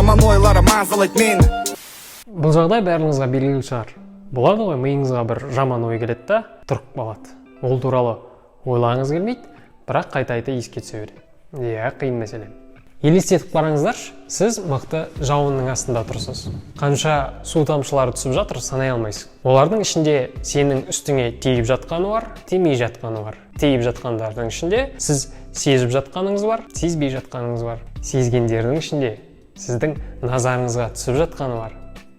жаман ойлары мазалайды мені. Бұл жағдай бәріңізге белгілі шығар. Болады ғой, миыңызға бір жаман ой келеді да, тұрып қалады. Ол туралы ойлағыңыз келмейді, бірақ қайта еске түсе береді. Иә, қиын мәселе. Елестетіп қараңыздаршы, сіз мықты жауынның астында тұрсыз. Қанша су тамшылары түсіп жатыр, санай алмайсың. Олардың ішінде сенің үстіңе тиіп жатқаны бар, тимей жатқаны бар. Тиіп жатқандардың ішінде сіз сезіп жатқаныңыз бар, сезбей жатқаныңыз бар. Сезгендердің ішінде сіздің назарыңызға түсіп жатқаны бар,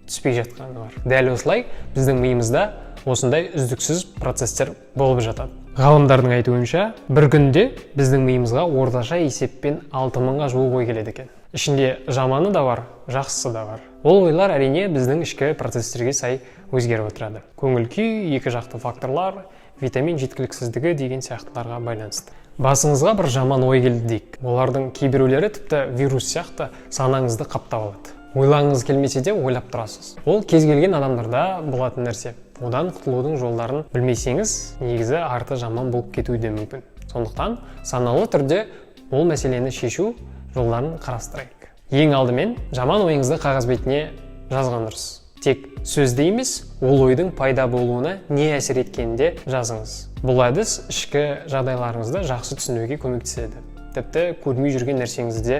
түспей жатқаны бар. Дәл осылай біздің миымызда осындай үздіксіз процестер болып жатады. Ғалымдардың айтуынша, бір күнде біздің миымызға орташа есеппен 6000-ға жуық ой келеді екен. Ішінде жаманы да бар, жақсысы да бар. Ол ойлар әрине біздің ішкі процестерге сай өзгеріп отырады. Көңіл-күй, екі жақты факторлар, витамин жеткіліксіздігі деген сияқтыларға байланысты. Басыңызға бір жаман ой келді дейік. Олардың кейбіреулері тіпті вирус сияқты санаңызды қаптап алады. Ойлағыңыз келмесе де ойлап тұрасыз. Ол кез келген адамдарда болатын нәрсе. Одан құтылудың жолдарын білмесеңіз, негізі арты жаман болып кетуі де мүмкін. Сондықтан саналы түрде ол мәселені шешу жолдарын қарастырайық. Ең алдымен жаман ойыңызды қағаз бетіне жазған дұрыс. Тек сөзде емес, ол ойдың пайда болуына не әсер еткенінде жазыңыз. Бұл әдіс ішкі жағдайларыңызды жақсы түсінуге көмектеседі. Тіпті көрмей жүрген нәрсеңізді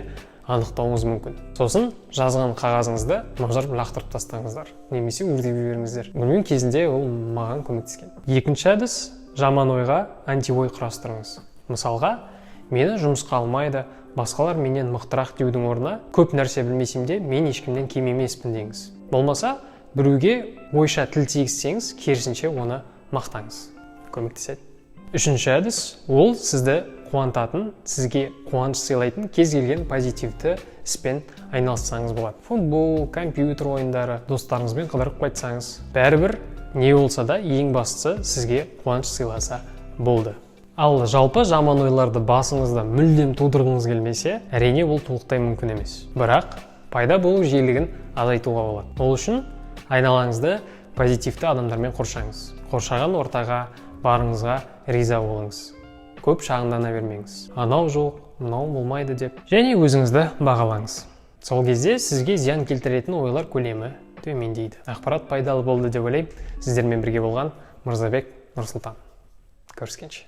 анықтауыңыз мүмкін. Сосын жазған қағазыңызды мыжырып лақтырып тастаңыздар, немесе өртеп жіберіңіздер. Білмеймін, кезінде ол маған көмектескен. Екінші әдіс, жаман ойға антиой құрастырыңыз. Мысалға, мені жұмысқа алмайды, басқалар менен мықтырақ деудің орнына, көп нәрсе білмесем де мен ешкімнен кем емеспін деңіз. Болмаса, біреуге ойша тіл тигізсеңіз, керісінше оны мақтаңыз. Көмектеседі. Үшінші әдіс, ол сізді қуантатын, сізге қуаныш сыйлайтын кез келген позитивті іспен айналыссаңыз болады. Футбол, компьютер ойындары, достарыңызбен қыдырып қайтсаңыз, бәрібір не болса да ең бастысы сізге қуаныш сыйласа болды. Ал жалпы жаман ойларды басыңызда мүлдем тудырғыңыз келмесе, әрине бұл толықтай мүмкін емес. Бірақ пайда болу жиілігін азайтуға болады. Ол үшін айналаңызды позитивті адамдармен қоршаңыз. Қоршаған ортаға, барыңызға риза болыңыз. Көп шағындана бермеңіз. Анау жоқ, мынау болмайды деп. Және өзіңізді бағалаңыз. Сол кезде сізге зиян келтіретін ойлар көлемі төмендейді. Ақпарат пайдалы болды деп ойлаймын. Сіздермен бірге болған Мырзабек Нұрсұлтан. Көріскенше.